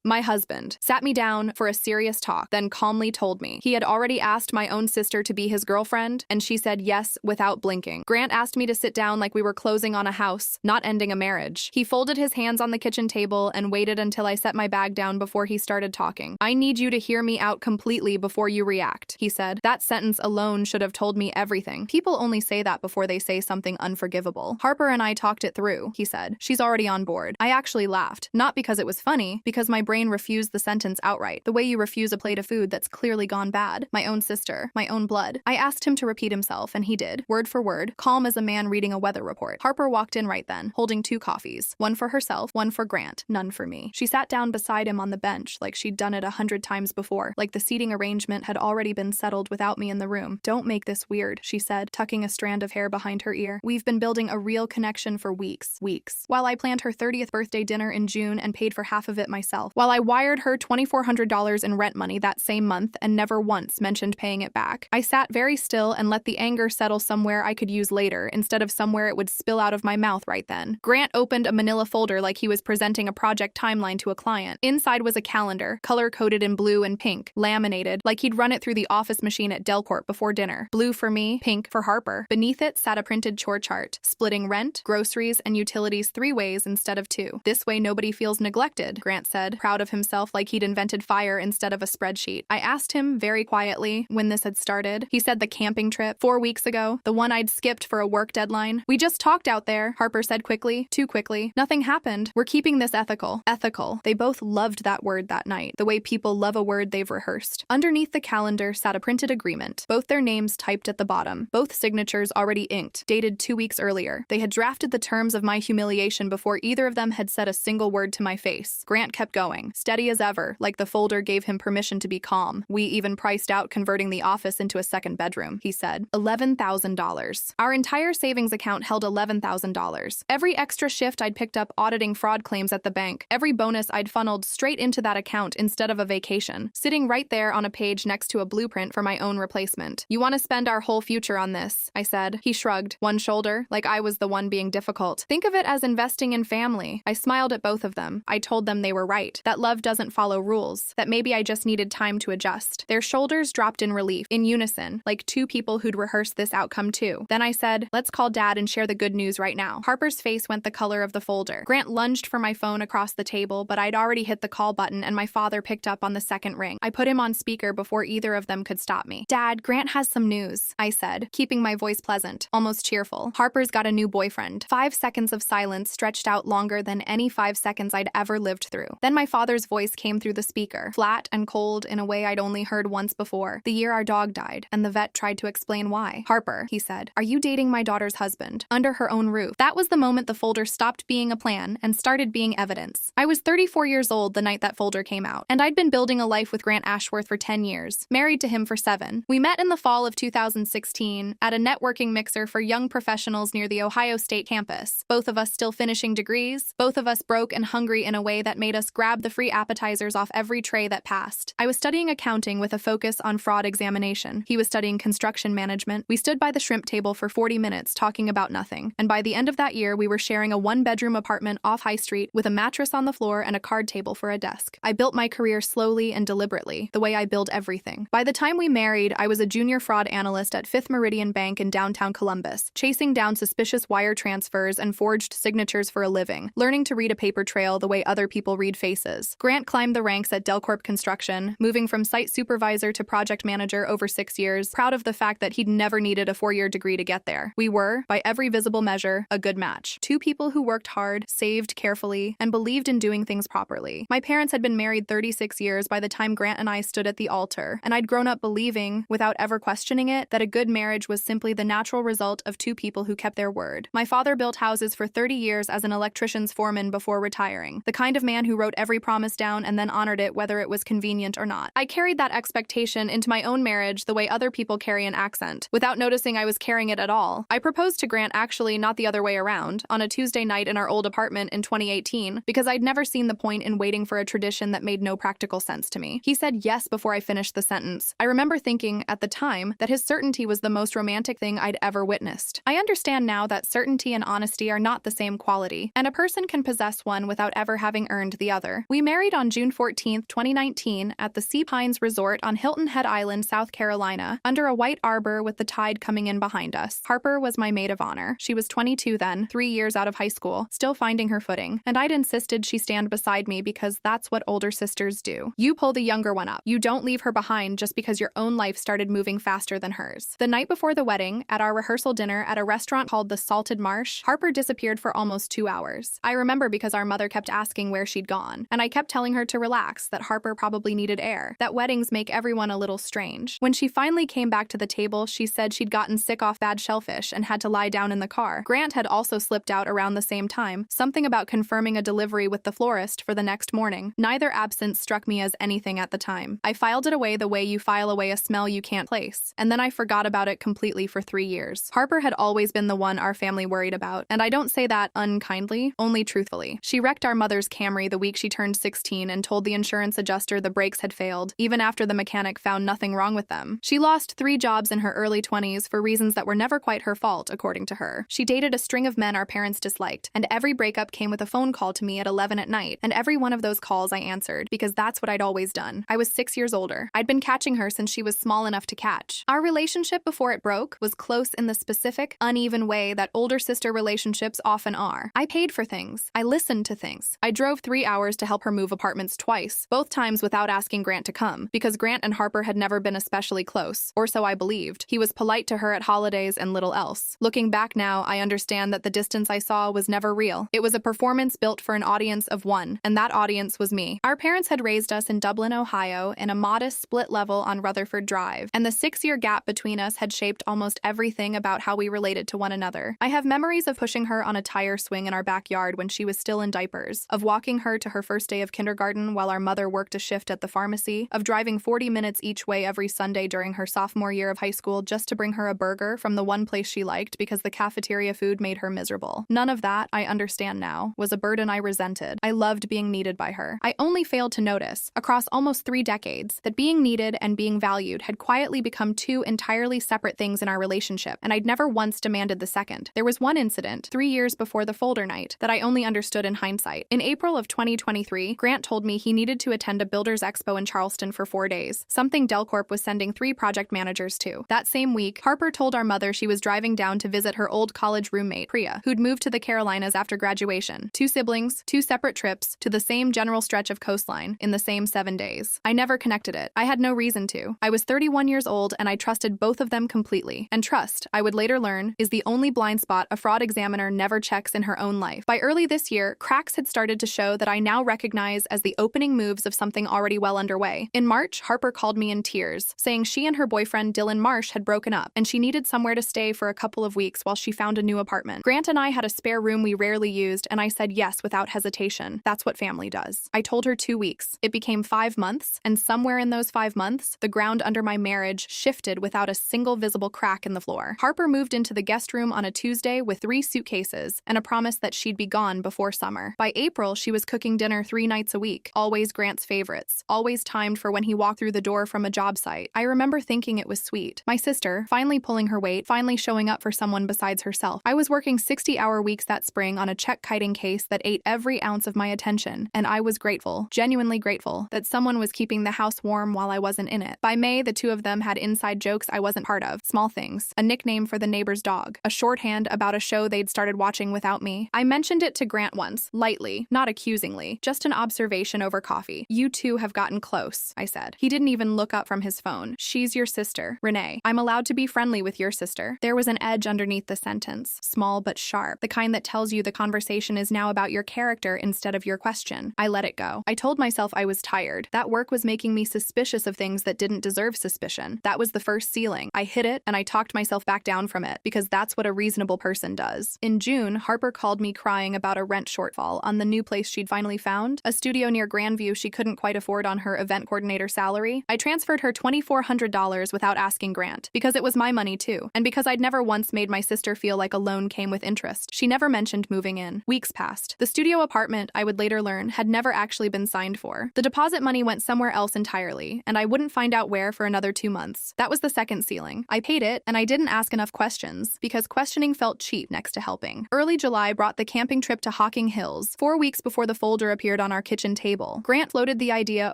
My husband sat me down for a serious talk, then calmly told me he had already asked my own sister to be his girlfriend, and she said yes without blinking. Grant asked me to sit down like we were closing on a house, not ending a marriage. He folded his hands on the kitchen table and waited until I set my bag down before he started talking. I need you to hear me out completely before you react, he said. That sentence alone should have told me everything. People only say that before they say something unforgivable. Harper and I talked it through, he said. She's already on board. I actually laughed, not because it was funny, because my brain refused the sentence outright, the way you refuse a plate of food that's clearly gone bad. My own sister, my own blood. I asked him to repeat himself, and he did, word for word, calm as a man reading a weather report. Harper walked in right then, holding 2 coffees, one for herself, one for Grant, none for me. She sat down beside him on the bench like she'd done it 100 times before, like the seating arrangement had already been settled without me in the room. Don't make this weird, she said, tucking a strand of hair behind her ear. We've been building a real connection for weeks. While I planned her 30th birthday dinner in June and paid for half of it myself. While I wired her $2,400 in rent money that same month and never once mentioned paying it back. I sat very still and let the anger settle somewhere I could use later instead of somewhere it would spill out of my mouth right then. Grant opened a manila folder like he was presenting a project timeline to a client. Inside was a calendar, color-coded in blue and pink, laminated, like he'd run it through the office machine at Delcorp before dinner. Blue for me, pink for Harper. Beneath it sat a printed chore chart, splitting rent, groceries, and utilities 3 ways instead of 2. This way nobody feels neglected, Grant said, proud of himself like he'd invented fire instead of a spreadsheet. I asked him very quietly when this had started. He said the camping trip 4 weeks ago, the one I'd skipped for a work deadline. We just talked out there, Harper said quickly, too quickly. Nothing happened. We're keeping this ethical. Ethical. They both loved that word that night, the way people love a word they've rehearsed. Underneath the calendar sat a printed agreement, both their names typed at the bottom, both signatures already inked, dated 2 weeks earlier. They had drafted the terms of my humiliation before either of them had said a single word to my face. Grant kept going, steady as ever, like the folder gave him permission to be calm. We even priced out converting the office into a second bedroom, he said. $11,000. Our entire savings account held $11,000. Every extra shift I'd picked up auditing fraud claims at the bank, every bonus I'd funneled straight into that account instead of a vacation, sitting right there on a page next to a blueprint for my own replacement. You want to spend our whole future on this, I said. He shrugged, one shoulder, like I was the one being difficult. Think of it as investing in family. I smiled at both of them. I told them they were right, that love doesn't follow rules, that maybe I just needed time to adjust. Their shoulders dropped in relief, in unison, like 2 people who'd rehearsed this outcome too. Then I said, let's call Dad and share the good news right now. Harper's face went the color of the folder. Grant lunged for my phone across the table, but I'd already hit the call button and my father picked up on the second ring. I put him on speaker before either of them could stop me. Dad, Grant has some news, I said, keeping my voice pleasant, almost cheerful. Harper's got a new boyfriend. 5 seconds of silence stretched out longer than any 5 seconds I'd ever lived through. Then my father's voice came through the speaker, flat and cold in a way I'd only heard once before, the year our dog died, and the vet tried to explain why. Harper, he said, are you dating my daughter's husband? Under her own roof. That was the moment the folder stopped being a plan and started being evidence. I was 34 years old the night that folder came out, and I'd been building a life with Grant Ashworth for 10 years, married to him for 7. We met in the fall of 2016 at a networking mixer for young professionals near the Ohio State campus. Both of us still finishing degrees, both of us broke and hungry in a way that made us grab the free appetizers off every tray that passed. I was studying accounting with a focus on fraud examination. He was studying construction management. We stood by the shrimp table for 40 minutes talking about nothing, and by the end of that year we were sharing a 1-bedroom apartment off High Street with a mattress on the floor and a card table for a desk. I built my career slowly and deliberately, the way I build everything. By the time we married, I was a junior fraud analyst at Fifth Meridian Bank in downtown Columbus, chasing down suspicious wire transfers and forged signatures for a living, learning to read a paper trail the way other people read faces. Grant climbed the ranks at Delcorp Construction, moving from site supervisor to project manager over 6 years, proud of the fact that he'd never needed a 4-year degree to get there. We were, by every visible measure, a good match. 2 people who worked hard, saved carefully, and believed in doing things properly. My parents had been married 36 years by the time Grant and I stood at the altar, and I'd grown up believing, without ever questioning it, that a good marriage was simply the natural result of 2 people who kept their word. My father built houses for 30 years as an electrician's foreman before retiring, the kind of man who wrote every promise down and then honored it whether it was convenient or not. I carried that expectation into my own marriage the way other people carry an accent, without noticing I was carrying it at all. I proposed to Grant actually not the other way around, on a Tuesday night in our old apartment in 2018, because I'd never seen the point in waiting for a tradition that made no practical sense to me. He said yes before I finished the sentence. I remember thinking, at the time, that his certainty was the most romantic thing I'd ever witnessed. I understand now that certainty and honesty are not the same quality, and a person can possess one without ever having earned the other. We We married on June 14, 2019, at the Sea Pines Resort on Hilton Head Island, South Carolina, under a white arbor with the tide coming in behind us. Harper was my maid of honor. She was 22 then, 3 years out of high school, still finding her footing, and I'd insisted she stand beside me because that's what older sisters do. You pull the younger one up. You don't leave her behind just because your own life started moving faster than hers. The night before the wedding, at our rehearsal dinner at a restaurant called the Salted Marsh, Harper disappeared for almost 2 hours. I remember because our mother kept asking where she'd gone, and I kept telling her to relax, that Harper probably needed air, that weddings make everyone a little strange. When she finally came back to the table, she said she'd gotten sick off bad shellfish and had to lie down in the car. Grant had also slipped out around the same time, something about confirming a delivery with the florist for the next morning. Neither absence struck me as anything at the time. I filed it away the way you file away a smell you can't place, and then I forgot about it completely for 3 years. Harper had always been the one our family worried about, and I don't say that unkindly, only truthfully. She wrecked our mother's Camry the week she turned 16 and told the insurance adjuster the brakes had failed, even after the mechanic found nothing wrong with them. She lost 3 jobs in her early 20s for reasons that were never quite her fault, according to her. She dated a string of men our parents disliked, and every breakup came with a phone call to me at 11 at night, and every one of those calls I answered, because that's what I'd always done. I was 6 years older. I'd been catching her since she was small enough to catch. Our relationship before it broke was close in the specific, uneven way that older sister relationships often are. I paid for things. I listened to things. I drove 3 hours to help her move apartments twice, both times without asking Grant to come, because Grant and Harper had never been especially close, or so I believed. He was polite to her at holidays and little else. Looking back now, I understand that the distance I saw was never real. It was a performance built for an audience of one, and that audience was me. Our parents had raised us in Dublin, Ohio, in a modest split level on Rutherford Drive, and the 6-year gap between us had shaped almost everything about how we related to one another. I have memories of pushing her on a tire swing in our backyard when she was still in diapers, of walking her to her first day of kindergarten while our mother worked a shift at the pharmacy, of driving 40 minutes each way every Sunday during her sophomore year of high school just to bring her a burger from the one place she liked because the cafeteria food made her miserable. None of that, I understand now, was a burden I resented. I loved being needed by her. I only failed to notice, across almost 3 decades, that being needed and being valued had quietly become 2 entirely separate things in our relationship, and I'd never once demanded the second. There was one incident, 3 years before the folder night, that I only understood in hindsight. In April of 2023, Grant told me he needed to attend a Builders Expo in Charleston for 4 days, something Delcorp was sending 3 project managers to. That same week, Harper told our mother she was driving down to visit her old college roommate, Priya, who'd moved to the Carolinas after graduation. 2 siblings, 2 separate trips, to the same general stretch of coastline, in the same 7 days. I never connected it. I had no reason to. I was 31 years old and I trusted both of them completely. And trust, I would later learn, is the only blind spot a fraud examiner never checks in her own life. By early this year, cracks had started to show that I now recognize as the opening moves of something already well underway. In March, Harper called me in tears, saying she and her boyfriend Dylan Marsh had broken up, and she needed somewhere to stay for a couple of weeks while she found a new apartment. Grant and I had a spare room we rarely used, and I said yes without hesitation. That's what family does. I told her 2 weeks. It became 5 months, and somewhere in those 5 months, the ground under my marriage shifted without a single visible crack in the floor. Harper moved into the guest room on a Tuesday with 3 suitcases and a promise that she'd be gone before summer. By April, she was cooking dinner 3 nights a week, always Grant's favorites, always timed for when he walked through the door from a job site. I remember thinking it was sweet. My sister, finally pulling her weight, finally showing up for someone besides herself. I was working 60-hour weeks that spring on a check kiting case that ate every ounce of my attention, and I was grateful, genuinely grateful, that someone was keeping the house warm while I wasn't in it. By May, the 2 of them had inside jokes I wasn't part of, small things, a nickname for the neighbor's dog, a shorthand about a show they'd started watching without me. I mentioned it to Grant once, lightly, not accusingly, just an observation over coffee. You 2 have gotten close, I said. He didn't even look up from his phone. She's your sister, Renee. I'm allowed to be friendly with your sister. There was an edge underneath the sentence, small but sharp, the kind that tells you the conversation is now about your character instead of your question. I let it go. I told myself I was tired. That work was making me suspicious of things that didn't deserve suspicion. That was the first ceiling. I hit it, and I talked myself back down from it, because that's what a reasonable person does. In June, Harper called me crying about a rent shortfall on the new place she'd finally found, a studio near Grandview she couldn't quite afford on her event coordinator salary. I transferred her $2,400 without asking Grant, because it was my money too, and because I'd never once made my sister feel like a loan came with interest. She never mentioned moving in. Weeks passed. The studio apartment, I would later learn, had never actually been signed for. The deposit money went somewhere else entirely, and I wouldn't find out where for another 2 months. That was the second ceiling. I paid it, and I didn't ask enough questions, because questioning felt cheap next to helping. Early July brought the camping trip to Hocking Hills, 4 weeks before the folder appeared on our kitchen table. Grant floated the idea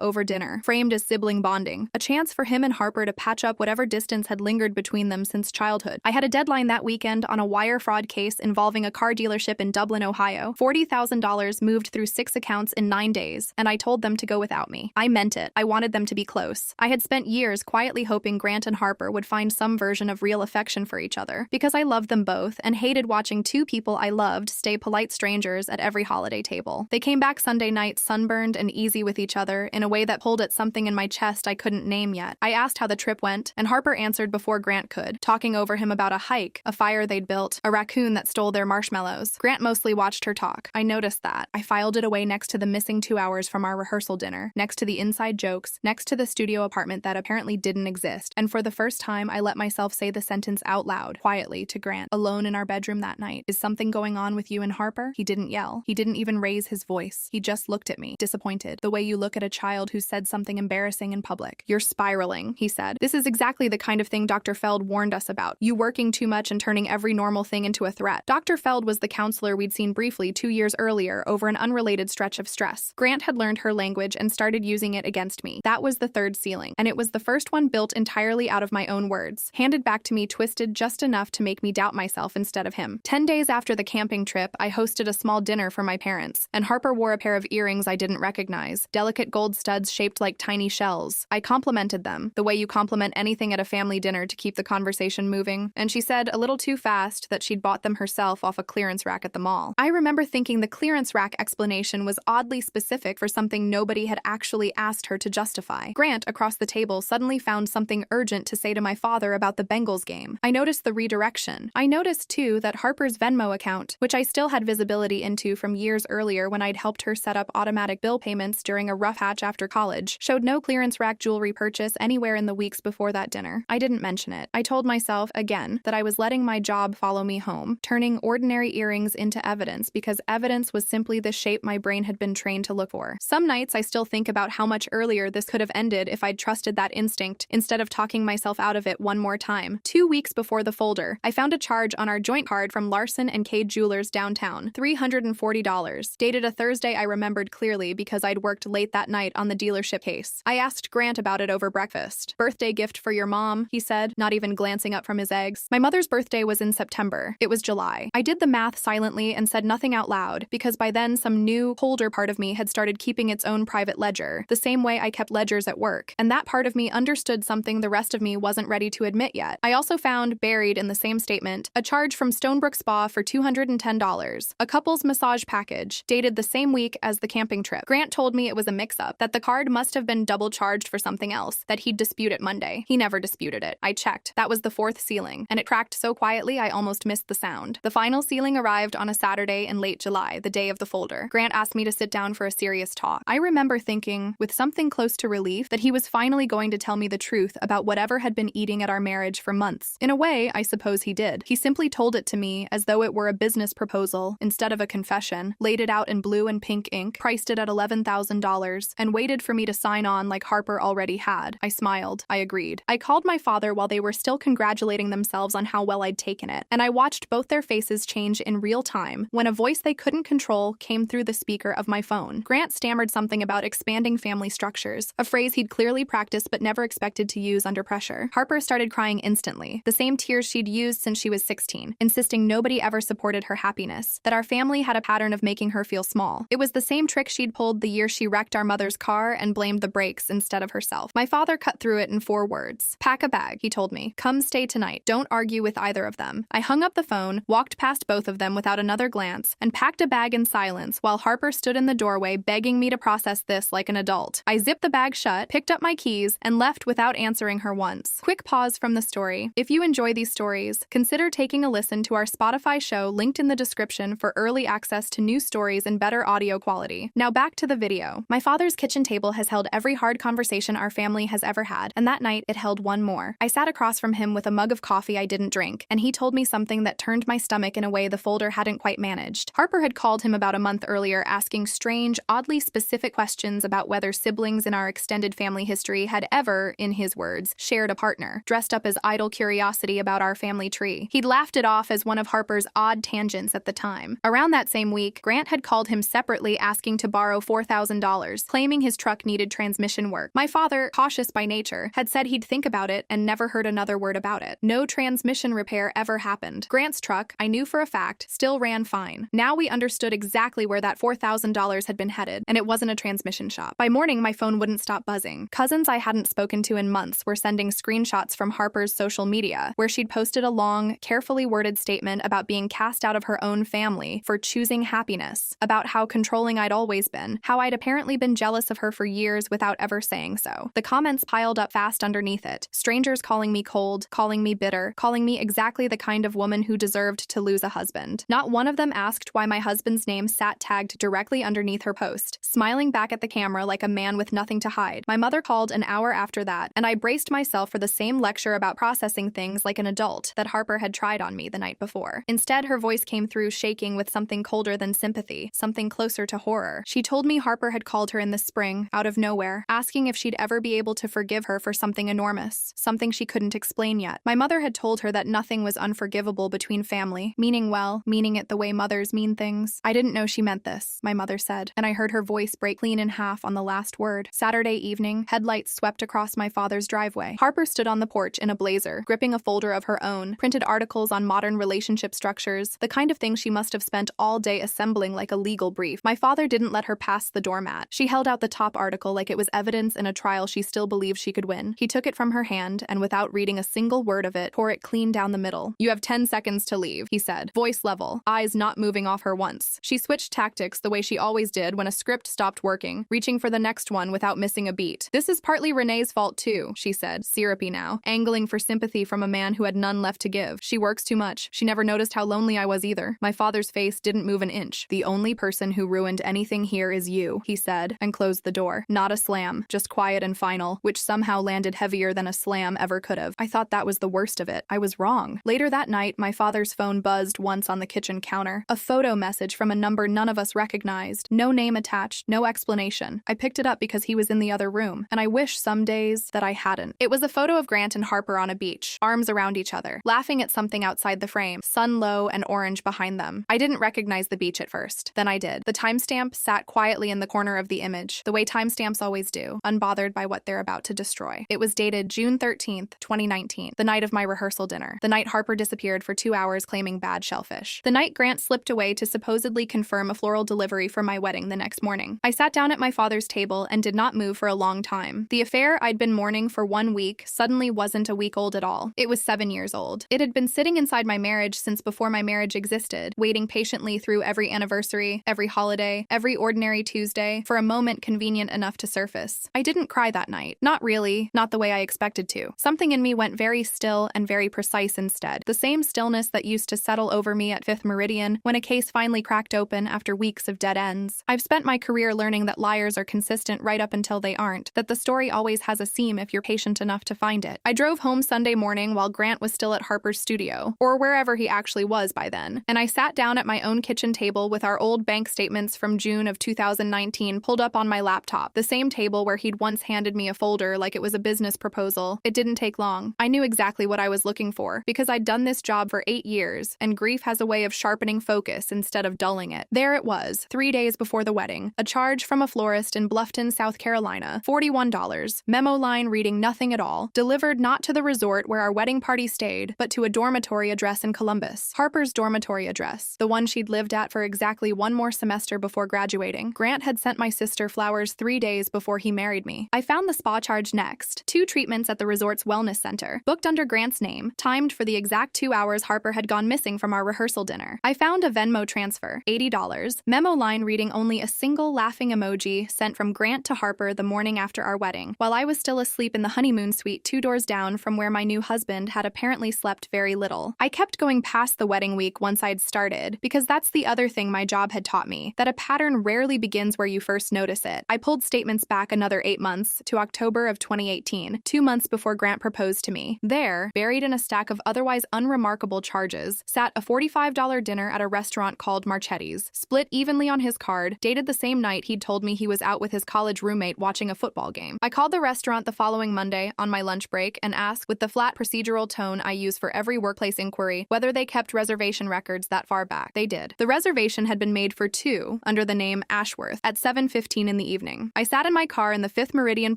over dinner, framed as sibling bonding, a chance for him and Harper to patch up whatever distance had lingered between them since childhood. I had a deadline that weekend on a wire fraud case involving a car dealership in Dublin, Ohio. $40,000 moved through 6 accounts in 9 days, and I told them to go without me. I meant it. I wanted them to be close. I had spent years quietly hoping Grant and Harper would find some version of real affection for each other, because I loved them both and hated watching two people I loved stay polite strangers at every holiday table. They came back Sunday night sunburned and easy with each other in a way that pulled at something in my chest I couldn't name yet. I asked how the trip went, and Harper answered before Grant could, talking over him about a hike, a fire they'd built, a raccoon that stole their marshmallows. Grant mostly watched her talk. I noticed that. I filed it away next to the missing 2 hours from our rehearsal dinner, next to the inside jokes, next to the studio apartment that apparently didn't exist, and for the first time I let myself say the sentence out loud, quietly, to Grant, alone in our bedroom that night. Is something going on with you and Harper? He didn't yell. He didn't even raise his voice. He just looked at me, disappointed, the way you look at a child who said something embarrassing in public. You're spiraling, he said. This is exactly the kind of thing Dr. Feld warned us about. You working too much and turning every normal thing into a threat. Dr. Feld was the counselor we'd seen briefly 2 years earlier over an unrelated stretch of stress. Grant had learned her language and started using it against me. That was the third ceiling, and it was the first one built entirely out of my own words, handed back to me twisted just enough to make me doubt myself instead of him. 10 days after the camping trip, I hosted a small dinner for my parents, and Harper wore a pair of earrings I didn't recognize, delicate gold studs shaped like tiny shells. I complimented them, the way you compliment anything at a family dinner to keep the conversation moving, and she said, a little too fast, that she'd bought them herself off a clearance rack at the mall. I remember thinking the clearance rack explanation was oddly specific for something nobody had actually asked her to justify. Grant, across the table, suddenly found something urgent to say to my father about the Bengals game. I noticed the redirection. I noticed, too, that Harper's Venmo account, which I still had visibility into from years earlier when I'd helped her set up automatic bill payments during a rough patch after college, showed no clearance rack jewelry purchase anywhere in the weeks before that dinner. I didn't mention it. I told myself, again, that I was letting my job follow me home, turning ordinary earrings into evidence because evidence was simply the shape my brain had been trained to look for. Some nights I still think about how much earlier this could have ended if I'd trusted that instinct instead of talking myself out of it one more time. 2 weeks before the folder, I found a charge on our joint card from Larson and Cade Jewelers downtown, $340. Dated a Thursday I remembered clearly because I'd worked late that night on the dealership case. I asked Grant about it over breakfast. Birthday gift for your mom, he said, not even glancing up from his eggs. My mother's birthday was in September. It was July. I did the math silently and said nothing out loud because by then some new, colder part of me had started keeping its own private ledger, the same way I kept ledgers at work, and that part of me understood something the rest of me wasn't ready to admit yet. I also found, buried in the same statement, a charge from Stonebrook Spa for $210, a couple's massage package, dated the same week as the camping trip. Grant told me it was a mix-up, that the card must have been double charged for something else, that he'd dispute it Monday. He never disputed it. I checked. That was the fourth ceiling, and it cracked so quietly I almost missed the sound. The final ceiling arrived on a Saturday in late July, the day of the folder. Grant asked me to sit down for a serious talk. I remember thinking, with something close to relief, that he was finally going to tell me the truth about whatever had been eating at our marriage for months. In a way, I suppose he did. He simply told it to me as though it were a business proposal instead of a confession, laid it out in blue and pink ink, priced it at $11,000, and waited for me to sign on like Harper already had. I smiled. I agreed. I called my father while they were still congratulating themselves on how well I'd taken it, and I watched both their faces change in real time when a voice they couldn't control came through the speaker of my phone. Grant stammered something about expanding family structures, a phrase he'd clearly practiced but never expected to use under pressure. Harper started crying instantly, the same tears she'd used since she was 16, insisting nobody ever supported her happiness, that our family had a pattern of making her feel small. It was the same trick she'd pulled the year she wrecked our mother's car and blamed the brakes instead of herself. My father cut through it in 4 words. Pack a bag, he told me. Come stay tonight. Don't argue with either of them. I hung up the phone, walked past both of them without another glance, and packed a bag in silence while Harper stood in the doorway begging me to process this like an adult. I zipped the bag shut, picked up my keys, and left without answering her once. Quick pause from the story. If you enjoy these stories, consider taking a listen to our Spotify show linked in the description for early access to new stories in better audio quality. Now back to the video. My father's kitchen table has held every hard conversation our family has ever had, and that night it held one more. I sat across from him with a mug of coffee I didn't drink, and he told me something that turned my stomach in a way the folder hadn't quite managed. Harper had called him about a month earlier asking strange, oddly specific questions about whether siblings in our extended family history had ever, in his words, shared a partner, dressed up as idle curiosity about our family tree. He'd laughed it off as one of Harper's odd tangents at the time. Around that same week, Grant had called him separately asking asking to borrow $4,000, claiming his truck needed transmission work. My father, cautious by nature, had said he'd think about it and never heard another word about it. No transmission repair ever happened. Grant's truck, I knew for a fact, still ran fine. Now we understood exactly where that $4,000 had been headed, and it wasn't a transmission shop. By morning, my phone wouldn't stop buzzing. Cousins I hadn't spoken to in months were sending screenshots from Harper's social media, where she'd posted a long, carefully worded statement about being cast out of her own family for choosing happiness, about how controlling I'd always been, how I'd apparently been jealous of her for years without ever saying so. The comments piled up fast underneath it, strangers calling me cold, calling me bitter, calling me exactly the kind of woman who deserved to lose a husband. Not one of them asked why my husband's name sat tagged directly underneath her post, smiling back at the camera like a man with nothing to hide. My mother called an hour after that, and I braced myself for the same lecture about processing things like an adult that Harper had tried on me the night before. Instead, her voice came through shaking with something colder than sympathy, something closer to horror. She told me Harper had called her in the spring, out of nowhere, asking if she'd ever be able to forgive her for something enormous, something she couldn't explain yet. My mother had told her that nothing was unforgivable between family, meaning well, meaning it the way mothers mean things. I didn't know she meant this, my mother said, and I heard her voice break clean in half on the last word. Saturday evening, headlights swept across my father's driveway. Harper stood on the porch in a blazer, gripping a folder of her own, printed articles on modern relationship structures, the kind of thing she must have spent all day assembling like a legal brief. My father didn't let her pass the doormat. She held out the top article like it was evidence in a trial she still believed she could win. He took it from her hand and, without reading a single word of it, tore it clean down the middle. "You have 10 seconds to leave," he said, voice level, eyes not moving off her once. She switched tactics the way she always did when a script stopped working, reaching for the next one without missing a beat. "This is partly Renee's fault too," she said, syrupy now, angling for sympathy from a man who had none left to give. "She works too much. She never noticed how lonely I was either." My father's face didn't move an inch. "The only person who ruined anything here is you," he said, and closed the door. Not a slam, just quiet and final, which somehow landed heavier than a slam ever could have. I thought that was the worst of it. I was wrong. Later that night, my father's phone buzzed once on the kitchen counter. A photo message from a number none of us recognized. No name attached, no explanation. I picked it up because he was in the other room, and I wish some days that I hadn't. It was a photo of Grant and Harper on a beach, arms around each other, laughing at something outside the frame, sun low and orange behind them. I didn't recognize the beach at first. Then I did. The timestamp sat quietly in the corner of the image, the way timestamps always do, unbothered by what they're about to destroy. It was dated June 13th, 2019, the night of my rehearsal dinner, the night Harper disappeared for 2 hours claiming bad shellfish, the night Grant slipped away to supposedly confirm a floral delivery for my wedding the next morning. I sat down at my father's table and did not move for a long time. The affair I'd been mourning for 1 week suddenly wasn't a week old at all. It was 7 years old. It had been sitting inside my marriage since before my marriage existed, waiting patiently through every anniversary, every holiday, every ordinary Tuesday, for a moment convenient enough to surface. I didn't cry that night. Not really, not the way I expected to. Something in me went very still and very precise instead. The same stillness that used to settle over me at Fifth Meridian when a case finally cracked open after weeks of dead ends. I've spent my career learning that liars are consistent right up until they aren't, that the story always has a seam if you're patient enough to find it. I drove home Sunday morning while Grant was still at Harper's studio, or wherever he actually was by then, and I sat down at my own kitchen table with our old bank statements from June of 2019 pulled up on my laptop, the same table where he'd once handed me a folder like it was a business proposal. It didn't take long. I knew exactly what I was looking for, because I'd done this job for 8 years, and grief has a way of sharpening focus instead of dulling it. There it was, 3 days before the wedding, a charge from a florist in Bluffton, South Carolina, $41, memo line reading nothing at all, delivered not to the resort where our wedding party stayed, but to a dormitory address in Columbus. Harper's dormitory address, the one she'd lived at for exactly 1 more semester before graduating. Grant had sent my sister flowers 3 days before he married me. I found the spa charge next. 2 treatments at the resort's wellness center, booked under Grant's name, timed for the exact 2 hours Harper had gone missing from our rehearsal dinner. I found a Venmo transfer, $80, memo line reading only a single laughing emoji sent from Grant to Harper the morning after our wedding, while I was still asleep in the honeymoon suite 2 doors down from where my new husband had apparently slept very little. I kept going past the wedding week once I'd started, because that's the other thing my job had taught me, that a pattern rarely begins where you first notice it. I pulled statements back another 8 months, to October of 2018, 2 months before Grant proposed to me. There, buried in a stack of otherwise unremarkable charges, sat a $45 dinner at a restaurant called Marchetti's, split evenly on his card, dated the same night he'd told me he was out with his college roommate watching a football game. I called the restaurant the following Monday on my lunch break and asked, with the flat procedural tone I use for every workplace inquiry, whether they kept reservation records that far back. They did. The reservation had been made for 2, under under the name Ashworth at 7:15 in the evening. I sat in my car in the 5th Meridian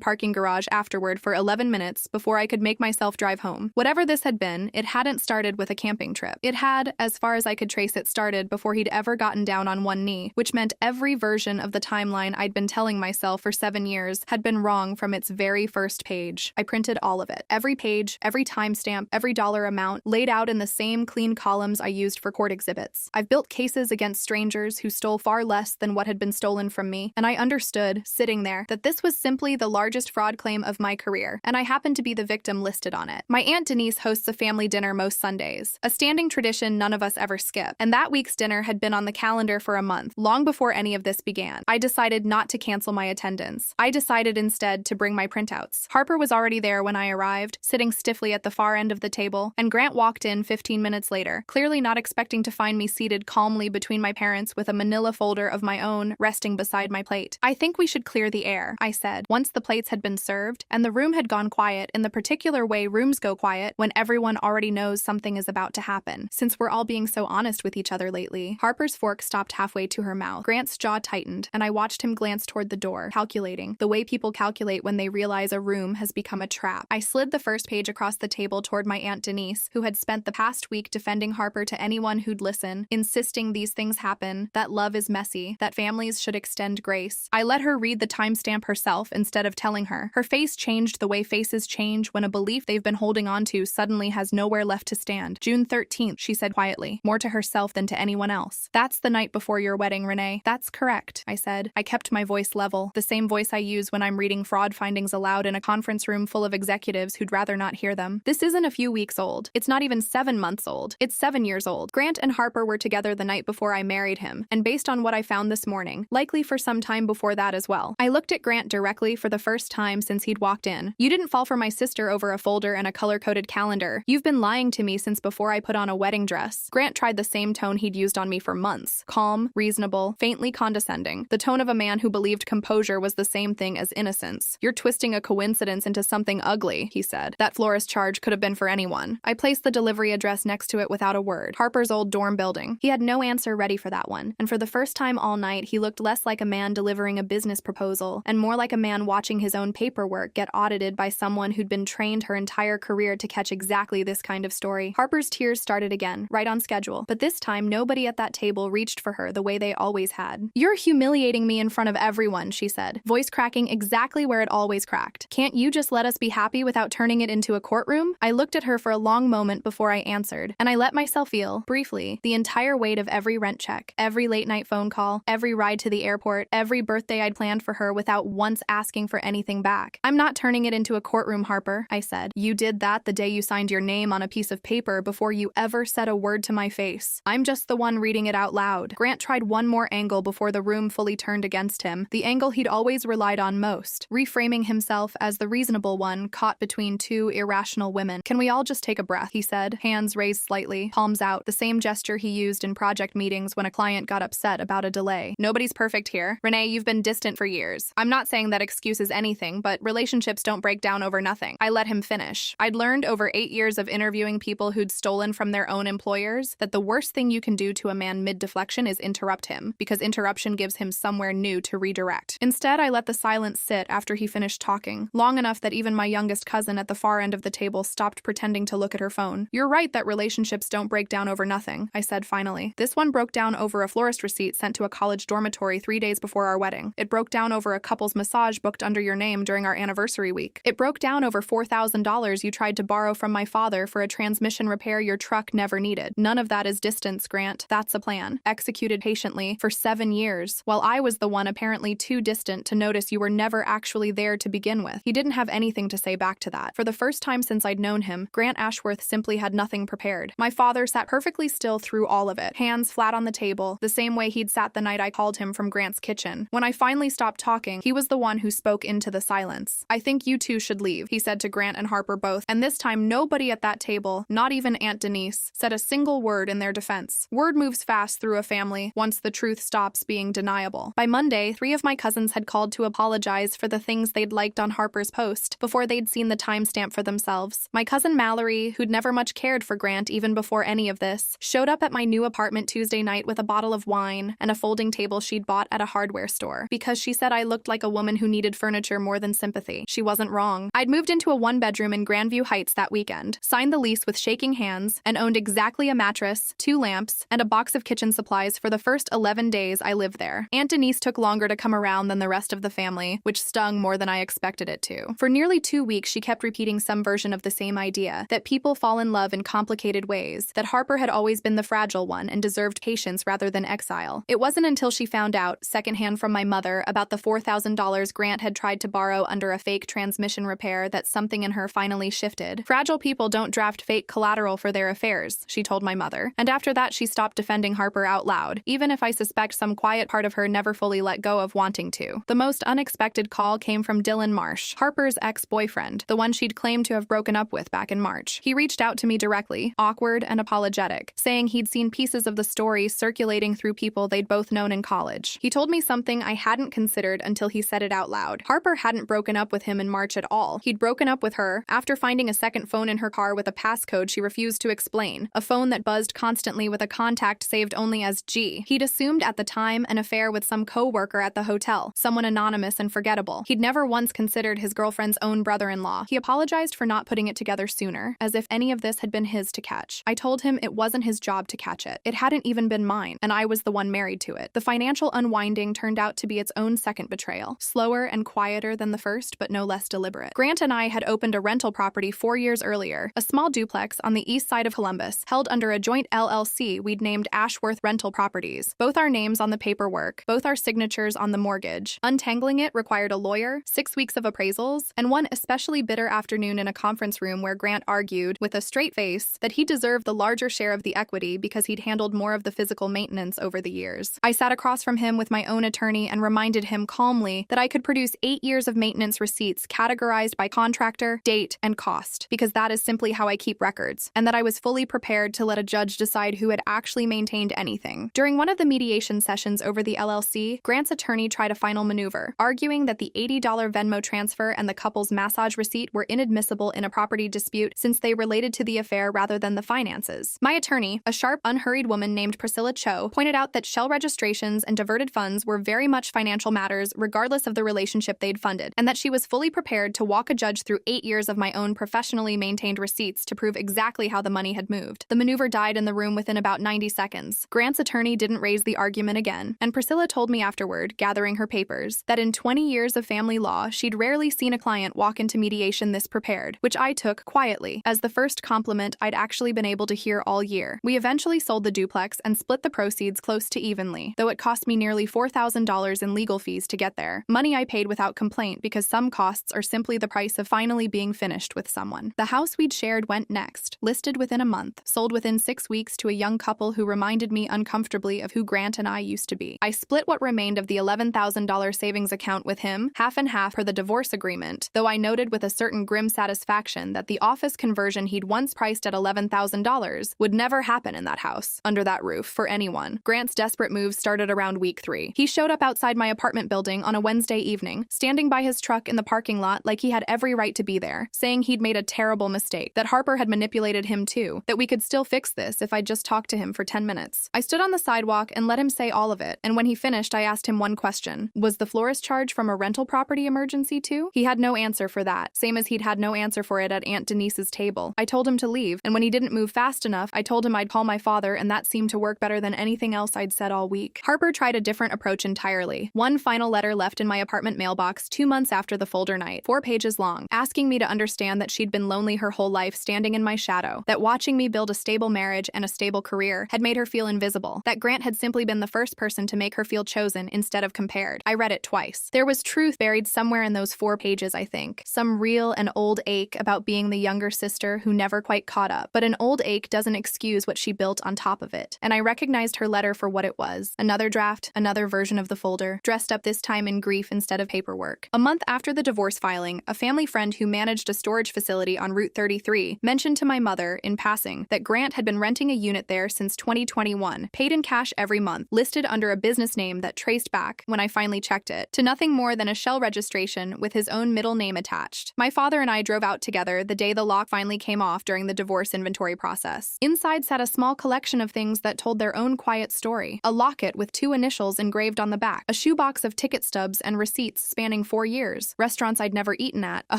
parking garage afterward for 11 minutes before I could make myself drive home. Whatever this had been, it hadn't started with a camping trip. It had, as far as I could trace it, started before he'd ever gotten down on one knee, which meant every version of the timeline I'd been telling myself for 7 years had been wrong from its very first page. I printed all of it. Every page, every timestamp, every dollar amount, laid out in the same clean columns I used for court exhibits. I've built cases against strangers who stole far less than what had been stolen from me, and I understood, sitting there, that this was simply the largest fraud claim of my career, and I happened to be the victim listed on it. My Aunt Denise hosts a family dinner most Sundays, a standing tradition none of us ever skip, and that week's dinner had been on the calendar for a month, long before any of this began. I decided not to cancel my attendance. I decided instead to bring my printouts. Harper was already there when I arrived, sitting stiffly at the far end of the table, and Grant walked in 15 minutes later, clearly not expecting to find me seated calmly between my parents with a manila folder of my own resting beside my plate. "I think we should clear the air," I said, once the plates had been served, and the room had gone quiet in the particular way rooms go quiet when everyone already knows something is about to happen, since we're all being so honest with each other lately. Harper's fork stopped halfway to her mouth. Grant's jaw tightened, and I watched him glance toward the door, calculating, the way people calculate when they realize a room has become a trap. I slid the first page across the table toward my Aunt Denise, who had spent the past week defending Harper to anyone who'd listen, insisting these things happen, that love is messy, that families should extend grace. I let her read the timestamp herself instead of telling her. Her face changed the way faces change when a belief they've been holding on to suddenly has nowhere left to stand. "June 13th, she said quietly, more to herself than to anyone else. "That's the night before your wedding, Renee." "That's correct," I said. I kept my voice level, the same voice I use when I'm reading fraud findings aloud in a conference room full of executives who'd rather not hear them. "This isn't a few weeks old. It's not even 7 months old. It's 7 years old. Grant and Harper were together the night before I married him, and based on what I found this morning, likely for some time before that as well." I looked at Grant directly for the first time since he'd walked in. "You didn't fall for my sister over a folder and a color-coded calendar. You've been lying to me since before I put on a wedding dress." Grant tried the same tone he'd used on me for months. Calm, reasonable, faintly condescending. The tone of a man who believed composure was the same thing as innocence. "You're twisting a coincidence into something ugly," he said. "That florist charge could have been for anyone." I placed the delivery address next to it without a word. Harper's old dorm building. He had no answer ready for that one, and for the first time all night he looked less like a man delivering a business proposal and more like a man watching his own paperwork get audited by someone who'd been trained her entire career to catch exactly this kind of story. Harper's tears started again, right on schedule, but this time nobody at that table reached for her the way they always had. "You're humiliating me in front of everyone," she said, voice cracking exactly where it always cracked. "Can't you just let us be happy without turning it into a courtroom?" I looked at her for a long moment before I answered, and I let myself feel, briefly, the entire weight of every rent check, every late-night phone call, every ride to the airport, every birthday I'd planned for her without once asking for anything back. "I'm not turning it into a courtroom, Harper," I said. "You did that the day you signed your name on a piece of paper before you ever said a word to my face. I'm just the one reading it out loud." Grant tried one more angle before the room fully turned against him, the angle he'd always relied on most, reframing himself as the reasonable one caught between two irrational women. "Can we all just take a breath?" he said, hands raised slightly, palms out, the same gesture he used in project meetings when a client got upset about a delay. "Nobody's perfect here. Renee, you've been distant for years. I'm not saying that excuses anything, but relationships don't break down over nothing." I let him finish. I'd learned over 8 years of interviewing people who'd stolen from their own employers that the worst thing you can do to a man mid-deflection is interrupt him, because interruption gives him somewhere new to redirect. Instead, I let the silence sit after he finished talking, long enough that even my youngest cousin at the far end of the table stopped pretending to look at her phone. "You're right that relationships don't break down over nothing," I said finally. "This one broke down over a florist receipt sent to a college dormitory 3 days before our wedding. It broke down over a couple's massage booked under your name during our anniversary week. It broke down over $4,000 you tried to borrow from my father for a transmission repair your truck never needed. None of that is distance, Grant. That's a plan, executed patiently for 7 years, while I was the one apparently too distant to notice you were never actually there to begin with." He didn't have anything to say back to that. For the first time since I'd known him, Grant Ashworth simply had nothing prepared. My father sat perfectly still through all of it, hands flat on the table, the same way he'd sat the night I called him from Grant's kitchen. When I finally stopped talking, he was the one who spoke into the silence. "I think you two should leave," he said to Grant and Harper both, and this time nobody at that table, not even Aunt Denise, said a single word in their defense. Word moves fast through a family once the truth stops being deniable. By Monday, 3 of my cousins had called to apologize for the things they'd liked on Harper's post before they'd seen the timestamp for themselves. My cousin Mallory, who'd never much cared for Grant even before any of this, showed up at my new apartment Tuesday night with a bottle of wine and a folder folding table she'd bought at a hardware store because she said I looked like a woman who needed furniture more than sympathy. She wasn't wrong. I'd moved into a one-bedroom in Grandview Heights that weekend, signed the lease with shaking hands, and owned exactly a mattress, 2 lamps, and a box of kitchen supplies for the first 11 days I lived there. Aunt Denise took longer to come around than the rest of the family, which stung more than I expected it to. For nearly 2 weeks, she kept repeating some version of the same idea, that people fall in love in complicated ways, that Harper had always been the fragile one and deserved patience rather than exile. It wasn't until she found out, secondhand from my mother, about the $4,000 Grant had tried to borrow under a fake transmission repair that something in her finally shifted. Fragile people don't draft fake collateral for their affairs, she told my mother. And after that, she stopped defending Harper out loud, even if I suspect some quiet part of her never fully let go of wanting to. The most unexpected call came from Dylan Marsh, Harper's ex-boyfriend, the one she'd claimed to have broken up with back in March. He reached out to me directly, awkward and apologetic, saying he'd seen pieces of the story circulating through people they'd both known in college. He told me something I hadn't considered until he said it out loud. Harper hadn't broken up with him in March at all. He'd broken up with her after finding a second phone in her car with a passcode she refused to explain, a phone that buzzed constantly with a contact saved only as G. He'd assumed at the time an affair with some co-worker at the hotel, someone anonymous and forgettable. He'd never once considered his girlfriend's own brother-in-law. He apologized for not putting it together sooner, as if any of this had been his to catch. I told him it wasn't his job to catch it. It hadn't even been mine, and I was the one married to it. The financial unwinding turned out to be its own second betrayal, slower and quieter than the first, but no less deliberate. Grant and I had opened a rental property 4 years earlier, a small duplex on the east side of Columbus, held under a joint LLC we'd named Ashworth Rental Properties. Both our names on the paperwork, both our signatures on the mortgage. Untangling it required a lawyer, 6 weeks of appraisals, and one especially bitter afternoon in a conference room where Grant argued, with a straight face, that he deserved the larger share of the equity because he'd handled more of the physical maintenance over the years. I sat across from him with my own attorney and reminded him calmly that I could produce 8 years of maintenance receipts categorized by contractor, date, and cost, because that is simply how I keep records, and that I was fully prepared to let a judge decide who had actually maintained anything. During one of the mediation sessions over the LLC, Grant's attorney tried a final maneuver, arguing that the $80 Venmo transfer and the couple's massage receipt were inadmissible in a property dispute since they related to the affair rather than the finances. My attorney, a sharp, unhurried woman named Priscilla Cho, pointed out that shell registrations and diverted funds were very much financial matters regardless of the relationship they'd funded, and that she was fully prepared to walk a judge through 8 years of my own professionally maintained receipts to prove exactly how the money had moved. The maneuver died in the room within about 90 seconds. Grant's attorney didn't raise the argument again, and Priscilla told me afterward, gathering her papers, that in 20 years of family law, she'd rarely seen a client walk into mediation this prepared, which I took quietly as the first compliment I'd actually been able to hear all year. We eventually sold the duplex and split the proceeds close to evenly, though it cost me nearly $4,000 in legal fees to get there. Money I paid without complaint because some costs are simply the price of finally being finished with someone. The house we'd shared went next, listed within a month, sold within 6 weeks to a young couple who reminded me uncomfortably of who Grant and I used to be. I split what remained of the $11,000 savings account with him, half and half per the divorce agreement, though I noted with a certain grim satisfaction that the office conversion he'd once priced at $11,000 would never happen in that house, under that roof, for anyone. Grant's desperate moves started around week 3. He showed up outside my apartment building on a Wednesday evening, standing by his truck in the parking lot like he had every right to be there, saying he'd made a terrible mistake, that Harper had manipulated him too, that we could still fix this if I'd just talked to him for 10 minutes. I stood on the sidewalk and let him say all of it, and when he finished, I asked him one question. Was the florist charge from a rental property emergency too? He had no answer for that, same as he'd had no answer for it at Aunt Denise's table. I told him to leave, and when he didn't move fast enough, I told him I'd call my father, and that seemed to work better than anything else I'd said all week. Harper tried a different approach entirely. One final letter left in my apartment mailbox 2 months after the folder night, 4 pages long, asking me to understand that she'd been lonely her whole life standing in my shadow, that watching me build a stable marriage and a stable career had made her feel invisible, that Grant had simply been the first person to make her feel chosen instead of compared. I read it twice. There was truth buried somewhere in those 4 pages, I think. Some real and old ache about being the younger sister who never quite caught up. But an old ache doesn't excuse what she built on top of it. And I recognized her letter for what it was. Another draft, another version of the folder, dressed up this time in grief instead of paperwork. A month after the divorce filing, a family friend who managed a storage facility on Route 33 mentioned to my mother, in passing, that Grant had been renting a unit there since 2021, paid in cash every month, listed under a business name that traced back, when I finally checked it, to nothing more than a shell registration with his own middle name attached. My father and I drove out together the day the lock finally came off during the divorce inventory process. Inside sat a small collection of things that told their own quiet story. A locket ticket with 2 initials engraved on the back, a shoebox of ticket stubs and receipts spanning 4 years, restaurants I'd never eaten at, a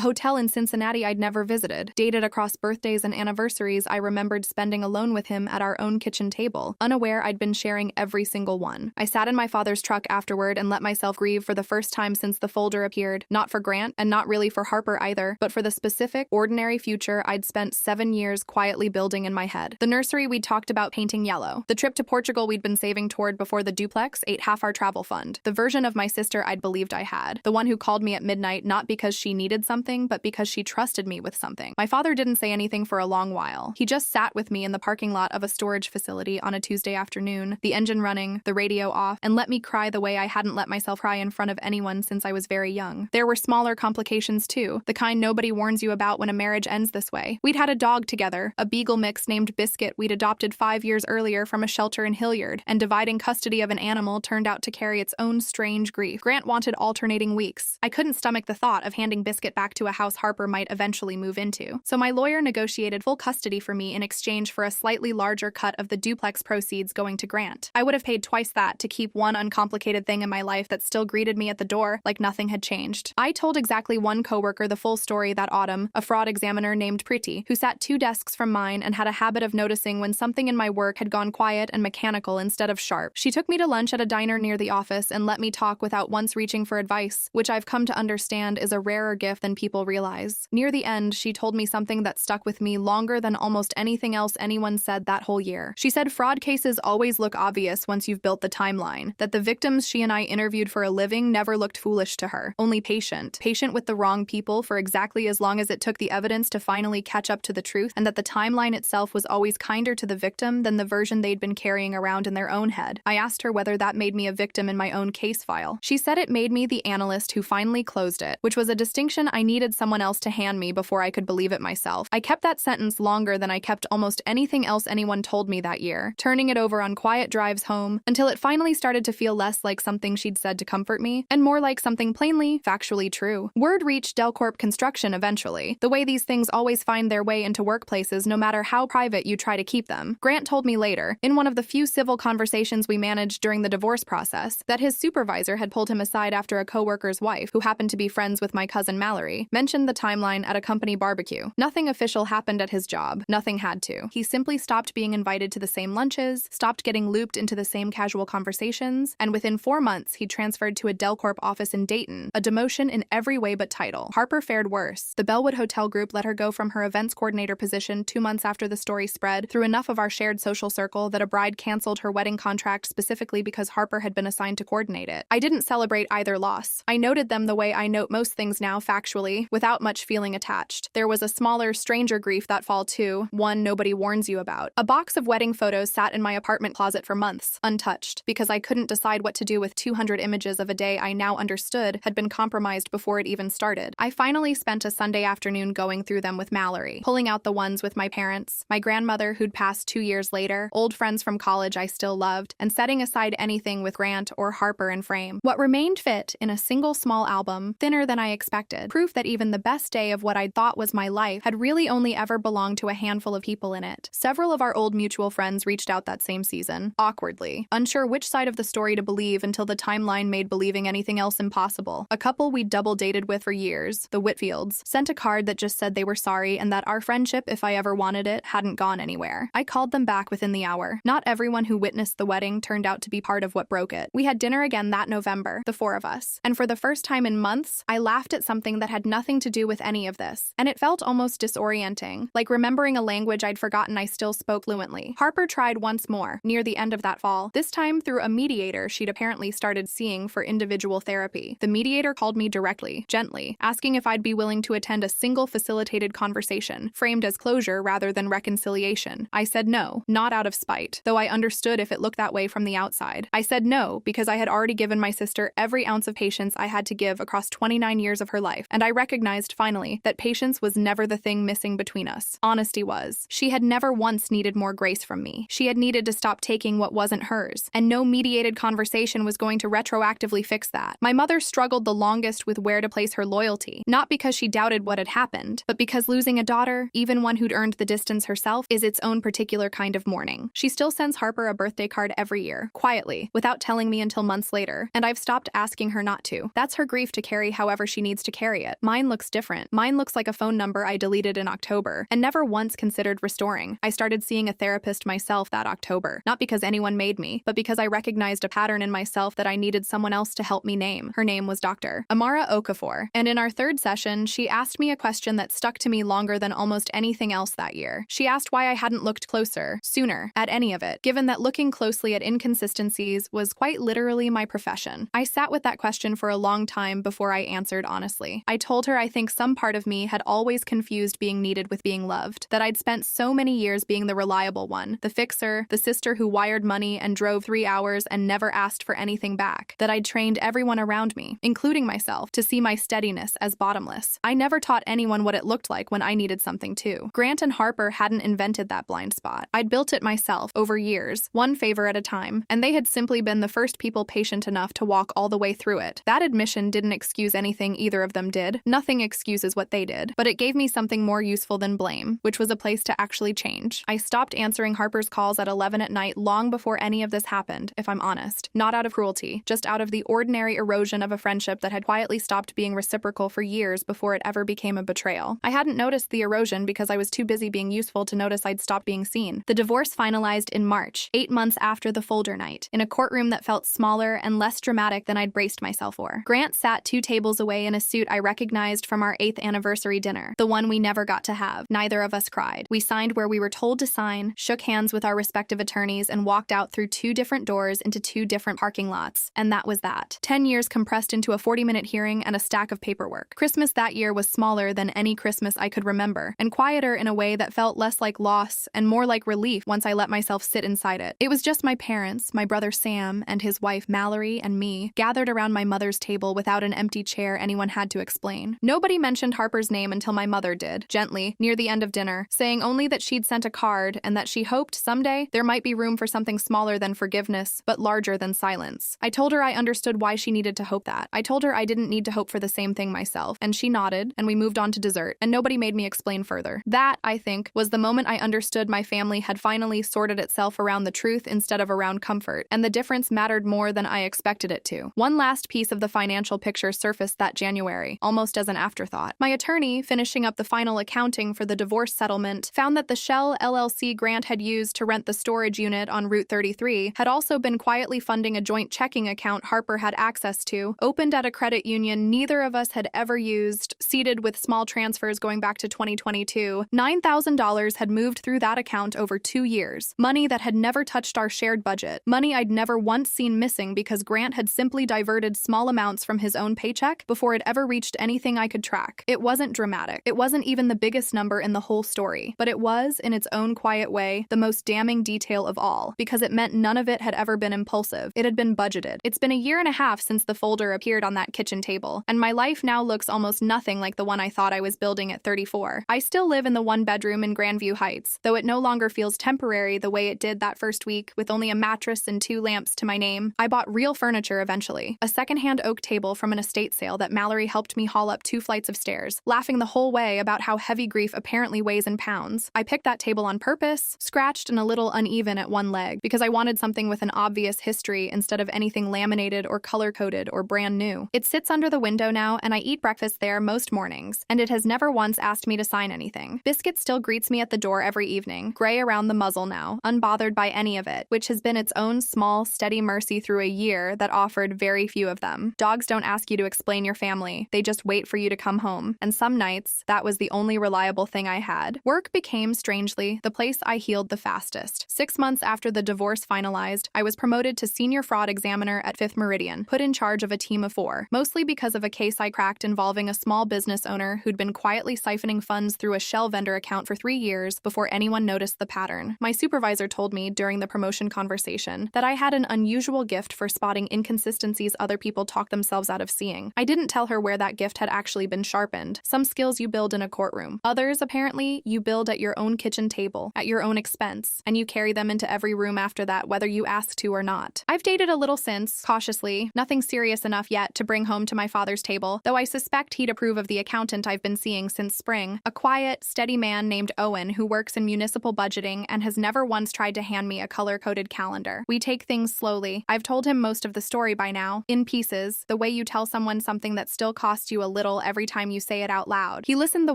hotel in Cincinnati I'd never visited, dated across birthdays and anniversaries I remembered spending alone with him at our own kitchen table, unaware I'd been sharing every single one. I sat in my father's truck afterward and let myself grieve for the first time since the folder appeared, not for Grant, and not really for Harper either, but for the specific, ordinary future I'd spent 7 years quietly building in my head. The nursery we'd talked about painting yellow. The trip to Portugal we'd been saving toward before the duplex ate half our travel fund. The version of my sister I'd believed I had. The one who called me at midnight not because she needed something, but because she trusted me with something. My father didn't say anything for a long while. He just sat with me in the parking lot of a storage facility on a Tuesday afternoon, the engine running, the radio off, and let me cry the way I hadn't let myself cry in front of anyone since I was very young. There were smaller complications too, the kind nobody warns you about when a marriage ends this way. We'd had a dog together, a beagle mix named Biscuit we'd adopted 5 years earlier from a shelter in Hilliard, and dividing custody of an animal turned out to carry its own strange grief. Grant wanted alternating weeks. I couldn't stomach the thought of handing Biscuit back to a house Harper might eventually move into, so my lawyer negotiated full custody for me in exchange for a slightly larger cut of the duplex proceeds going to Grant. I would have paid twice that to keep one uncomplicated thing in my life that still greeted me at the door like nothing had changed. I told exactly one coworker the full story that autumn, a fraud examiner named Pretty, who sat 2 desks from mine and had a habit of noticing when something in my work had gone quiet and mechanical instead of sharp. She took me to lunch at a diner near the office and let me talk without once reaching for advice, which I've come to understand is a rarer gift than people realize. Near the end, she told me something that stuck with me longer than almost anything else anyone said that whole year. She said fraud cases always look obvious once you've built the timeline, that the victims she and I interviewed for a living never looked foolish to her, only patient with the wrong people for exactly as long as it took the evidence to finally catch up to the truth, and that the timeline itself was always kinder to the victim than the version they'd been carrying around in their own head. I asked her whether that made me a victim in my own case file. She said it made me the analyst who finally closed it, which was a distinction I needed someone else to hand me before I could believe it myself. I kept that sentence longer than I kept almost anything else anyone told me that year, turning it over on quiet drives home, until it finally started to feel less like something she'd said to comfort me, and more like something plainly, factually true. Word reached Delcorp Construction eventually, the way these things always find their way into workplaces no matter how private you try to keep them. Grant told me later, in one of the few civil conversations we managed during the divorce process, that his supervisor had pulled him aside after a coworker's wife, who happened to be friends with my cousin Mallory, mentioned the timeline at a company barbecue. Nothing official happened at his job. Nothing had to. He simply stopped being invited to the same lunches, stopped getting looped into the same casual conversations, and within 4 months he transferred to a Delcorp office in Dayton, a demotion in every way but title. Harper fared worse. The Bellwood Hotel Group let her go from her events coordinator position 2 months after the story spread through enough of our shared social circle that a bride canceled her wedding contract specifically because Harper had been assigned to coordinate it. I didn't celebrate either loss. I noted them the way I note most things now, factually, without much feeling attached. There was a smaller, stranger grief that fall too, one nobody warns you about. A box of wedding photos sat in my apartment closet for months, untouched, because I couldn't decide what to do with 200 images of a day I now understood had been compromised before it even started. I finally spent a Sunday afternoon going through them with Mallory, pulling out the ones with my parents, my grandmother who'd passed 2 years later, old friends from college I still loved, and setting aside anything with Grant or Harper in frame. What remained fit in a single small album, thinner than I expected, proof that even the best day of what I'd thought was my life had really only ever belonged to a handful of people in it. Several of our old mutual friends reached out that same season, awkwardly, unsure which side of the story to believe until the timeline made believing anything else impossible. A couple we'd double dated with for years, the Whitfields, sent a card that just said they were sorry and that our friendship, if I ever wanted it, hadn't gone anywhere. I called them back within the hour. Not everyone who witnessed the wedding turned out to be part of what broke it. We had dinner again that November, the 4 of us, and for the first time in months, I laughed at something that had nothing to do with any of this, and it felt almost disorienting, like remembering a language I'd forgotten I still spoke fluently. Harper tried once more, near the end of that fall, this time through a mediator she'd apparently started seeing for individual therapy. The mediator called me directly, gently, asking if I'd be willing to attend a single facilitated conversation, framed as closure rather than reconciliation. I said no, not out of spite, though I understood if it looked that way from the outside. I said no because I had already given my sister every ounce of patience I had to give across 29 years of her life, and I recognized finally that patience was never the thing missing between us. Honesty was. She had never once needed more grace from me. She had needed to stop taking what wasn't hers, and no mediated conversation was going to retroactively fix that. My mother struggled the longest with where to place her loyalty, not because she doubted what had happened, but because losing a daughter, even one who'd earned the distance herself, is its own particular kind of mourning. She still sends Harper a birthday card every year. year, quietly, without telling me until months later, and I've stopped asking her not to. That's her grief to carry however she needs to carry it. Mine looks different. Mine looks like a phone number I deleted in October and never once considered restoring. I started seeing a therapist myself that October, not because anyone made me, but because I recognized a pattern in myself that I needed someone else to help me name. Her name was Dr. Amara Okafor, and in our third session, she asked me a question that stuck to me longer than almost anything else that year. She asked why I hadn't looked closer, sooner, at any of it, given that looking closely at inconsistencies was quite literally my profession. I sat with that question for a long time before I answered honestly. I told her I think some part of me had always confused being needed with being loved, that I'd spent so many years being the reliable one, the fixer, the sister who wired money and drove 3 hours and never asked for anything back, that I'd trained everyone around me, including myself, to see my steadiness as bottomless. I never taught anyone what it looked like when I needed something too. Grant and Harper hadn't invented that blind spot. I'd built it myself over years, one favor at a time, and they had simply been the first people patient enough to walk all the way through it. That admission didn't excuse anything either of them did. Nothing excuses what they did, but it gave me something more useful than blame, which was a place to actually change. I stopped answering Harper's calls at 11 at night long before any of this happened, if I'm honest. Not out of cruelty, just out of the ordinary erosion of a friendship that had quietly stopped being reciprocal for years before it ever became a betrayal. I hadn't noticed the erosion because I was too busy being useful to notice I'd stopped being seen. The divorce finalized in March, 8 months after the folder night, in a courtroom that felt smaller and less dramatic than I'd braced myself for. Grant sat 2 tables away in a suit I recognized from our 8th anniversary dinner, the one we never got to have. Neither of us cried. We signed where we were told to sign, shook hands with our respective attorneys, and walked out through 2 different doors into 2 different parking lots. And that was that. 10 years compressed into a 40-minute hearing and a stack of paperwork. Christmas that year was smaller than any Christmas I could remember, and quieter in a way that felt less like loss and more like relief once I let myself sit inside it. It was just my parents, my brother Sam, and his wife Mallory, and me, gathered around my mother's table without an empty chair anyone had to explain. Nobody mentioned Harper's name until my mother did, gently, near the end of dinner, saying only that she'd sent a card and that she hoped someday there might be room for something smaller than forgiveness, but larger than silence. I told her I understood why she needed to hope that. I told her I didn't need to hope for the same thing myself, and she nodded, and we moved on to dessert, and nobody made me explain further. That, I think, was the moment I understood my family had finally sorted itself around the truth instead of around comfort, and the difference mattered more than I expected it to. One last piece of the financial picture surfaced that January, almost as an afterthought. My attorney, finishing up the final accounting for the divorce settlement, found that the Shell LLC Grant had used to rent the storage unit on Route 33 had also been quietly funding a joint checking account Harper had access to, opened at a credit union neither of us had ever used, seeded with small transfers going back to 2022. $9,000 had moved through that account over 2 years. Money that had never touched our shared budget. Money I'd never once seen missing because Grant had simply diverted small amounts from his own paycheck before it ever reached anything I could track. It wasn't dramatic. It wasn't even the biggest number in the whole story, but it was, in its own quiet way, the most damning detail of all, because it meant none of it had ever been impulsive. It had been budgeted. It's been a year and a half since the folder appeared on that kitchen table, and my life now looks almost nothing like the one I thought I was building at 34. I still live in the 1-bedroom in Grandview Heights, though it no longer feels temporary the way it did that first week, with only a mattress and 2 lamps to my name. I bought real furniture eventually, a secondhand oak table from an estate sale that Mallory helped me haul up 2 flights of stairs, laughing the whole way about how heavy grief apparently weighs in pounds. I picked that table on purpose, scratched and a little uneven at one leg, because I wanted something with an obvious history instead of anything laminated or color-coded or brand new. It sits under the window now, and I eat breakfast there most mornings, and it has never once asked me to sign anything. Biscuit still greets me at the door every evening, gray around the muzzle now, unbothered by any of it, which has been its own small, steady mercy through a year that offered very few of them. Dogs don't ask you to explain your family, they just wait for you to come home, and some nights, that was the only reliable thing I had. Work became, strangely, the place I healed the fastest. 6 months after the divorce finalized, I was promoted to senior fraud examiner at 5th Meridian, put in charge of a team of 4, mostly because of a case I cracked involving a small business owner who'd been quietly siphoning funds through a Shell vendor account for 3 years before anyone noticed the pattern. My supervisor told me during the promotion conversation that I had an unusual gift for spotting inconsistencies other people talk themselves out of seeing. I didn't tell her where that gift had actually been sharpened. Some skills you build in a courtroom. Others, apparently, you build at your own kitchen table, at your own expense, and you carry them into every room after that, whether you ask to or not. I've dated a little since, cautiously, nothing serious enough yet to bring home to my father's table, though I suspect he'd approve of the accountant I've been seeing since spring, a quiet, steady man named Owen who works in municipal budgeting and has never once tried to hand me a color-coded calendar. calendar. We take things slowly. I've told him most of the story by now, in pieces, the way you tell someone something that still costs you a little every time you say it out loud. He listened the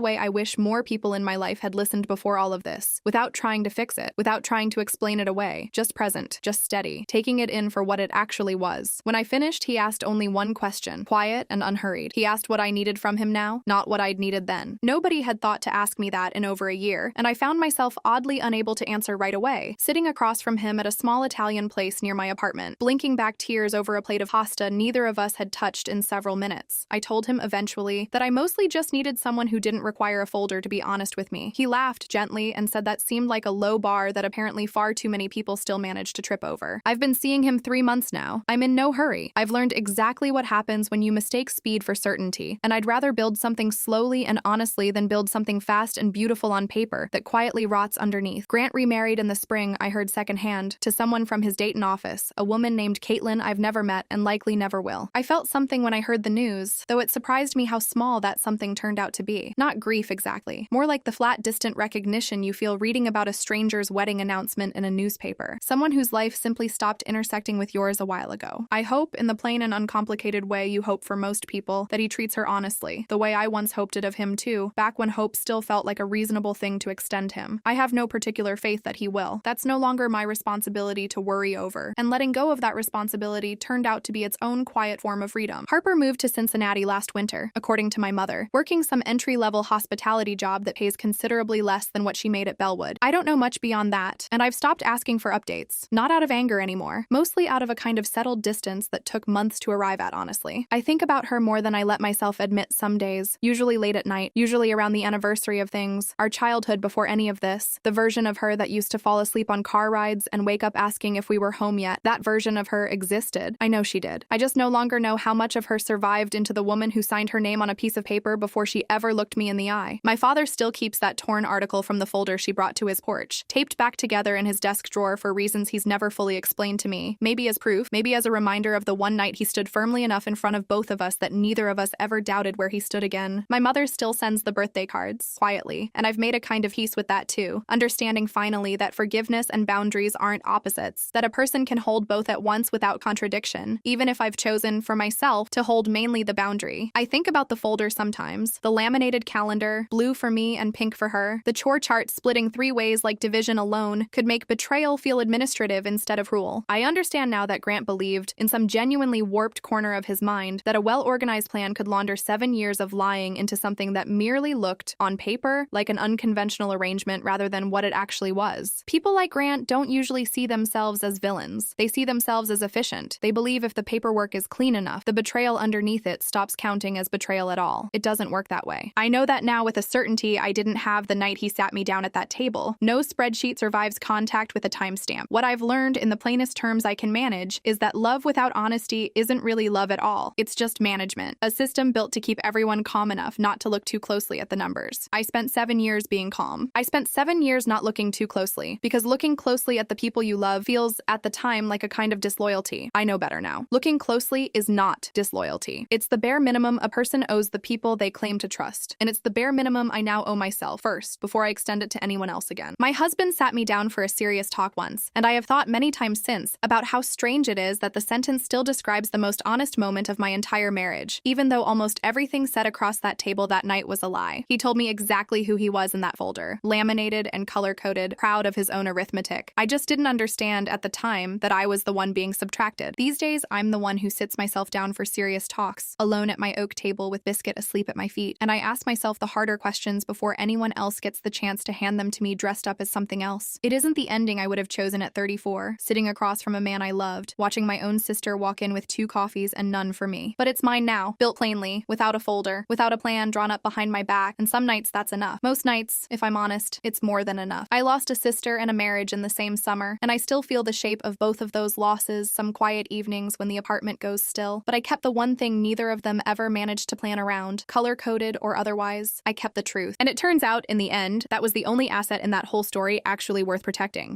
way I wish more people in my life had listened before all of this, without trying to fix it, without trying to explain it away, just present, just steady, taking it in for what it actually was. When I finished, he asked only one question, quiet and unhurried. He asked what I needed from him now, not what I'd needed then. Nobody had thought to ask me that in over a year, and I found myself oddly unable to answer right away, sitting across from him at a small Italian place near my apartment, blinking back tears over a plate of pasta neither of us had touched in several minutes. I told him eventually that I mostly just needed someone who didn't require a folder to be honest with me. He laughed gently and said that seemed like a low bar that apparently far too many people still manage to trip over. I've been seeing him 3 months now. I'm in no hurry. I've learned exactly what happens when you mistake speed for certainty, and I'd rather build something slowly and honestly than build something fast and beautiful on paper that quietly rots underneath. Grant remarried in the spring, I heard secondhand, to someone from his Dayton office, a woman named Caitlin I've never met and likely never will. I felt something when I heard the news, though it surprised me how small that something turned out to be. Not grief exactly, more like the flat, distant recognition you feel reading about a stranger's wedding announcement in a newspaper, someone whose life simply stopped intersecting with yours a while ago. I hope, in the plain and uncomplicated way you hope for most people, that he treats her honestly, the way I once hoped it of him too, back when hope still felt like a reasonable thing to extend him. I have no particular faith that he will. That's no longer my responsibility to worry over, and letting go of that responsibility turned out to be its own quiet form of freedom. Harper moved to Cincinnati last winter, according to my mother, working some entry-level hospitality job that pays considerably less than what she made at Bellwood. I don't know much beyond that, and I've stopped asking for updates. Not out of anger anymore, mostly out of a kind of settled distance that took months to arrive at, honestly. I think about her more than I let myself admit some days, usually late at night, usually around the anniversary of things, our childhood before any of this, the version of her that used to fall asleep on car rides and wake up asking if we were home yet. That version of her existed. I know she did. I just no longer know how much of her survived into the woman who signed her name on a piece of paper before she ever looked me in the eye. My father still keeps that torn article from the folder she brought to his porch, taped back together in his desk drawer for reasons he's never fully explained to me, maybe as proof, maybe as a reminder of the one night he stood firmly enough in front of both of us that neither of us ever doubted where he stood again. My mother still sends the birthday cards, quietly, and I've made a kind of peace with that too, understanding finally that forgiveness and boundaries aren't opposites, that a person can hold both at once without contradiction, even if I've chosen, for myself, to hold mainly the boundary. I think about the folder sometimes, the laminated calendar, blue for me and pink for her, the chore chart splitting 3 ways like division alone could make betrayal feel administrative instead of rule. I understand now that Grant believed, in some genuinely warped corner of his mind, that a well-organized plan could launder 7 years of lying into something that merely looked, on paper, like an unconventional arrangement rather than what it actually was. People like Grant don't usually see themselves as villains. They see themselves as efficient. They believe if the paperwork is clean enough, the betrayal underneath it stops counting as betrayal at all. It doesn't work that way. I know that now with a certainty I didn't have the night he sat me down at that table. No spreadsheet survives contact with a timestamp. What I've learned in the plainest terms I can manage is that love without honesty isn't really love at all. It's just management. A system built to keep everyone calm enough not to look too closely at the numbers. I spent 7 years being calm. I spent 7 years not looking too closely, because looking closely at the people you love feels, at the time, like a kind of disloyalty. I know better now. Looking closely is not disloyalty. It's the bare minimum a person owes the people they claim to trust, and it's the bare minimum I now owe myself first, before I extend it to anyone else again. My husband sat me down for a serious talk once, and I have thought many times since about how strange it is that the sentence still describes the most honest moment of my entire marriage, even though almost everything said across that table that night was a lie. He told me exactly who he was in that folder, laminated and color-coded, proud of his own arithmetic. I just didn't understand at the time that I was the one being subtracted. These days, I'm the one who sits myself down for serious talks, alone at my oak table with Biscuit asleep at my feet, and I ask myself the harder questions before anyone else gets the chance to hand them to me dressed up as something else. It isn't the ending I would have chosen at 34, sitting across from a man I loved, watching my own sister walk in with 2 coffees and none for me. But it's mine now, built plainly, without a folder, without a plan drawn up behind my back, and some nights that's enough. Most nights, if I'm honest, it's more than enough. I lost a sister and a marriage in the same summer, and I still feel the shape of both of those losses some quiet evenings when the apartment goes still. But I kept the one thing neither of them ever managed to plan around, color-coded or otherwise. I kept the truth. And it turns out, in the end, that was the only asset in that whole story actually worth protecting.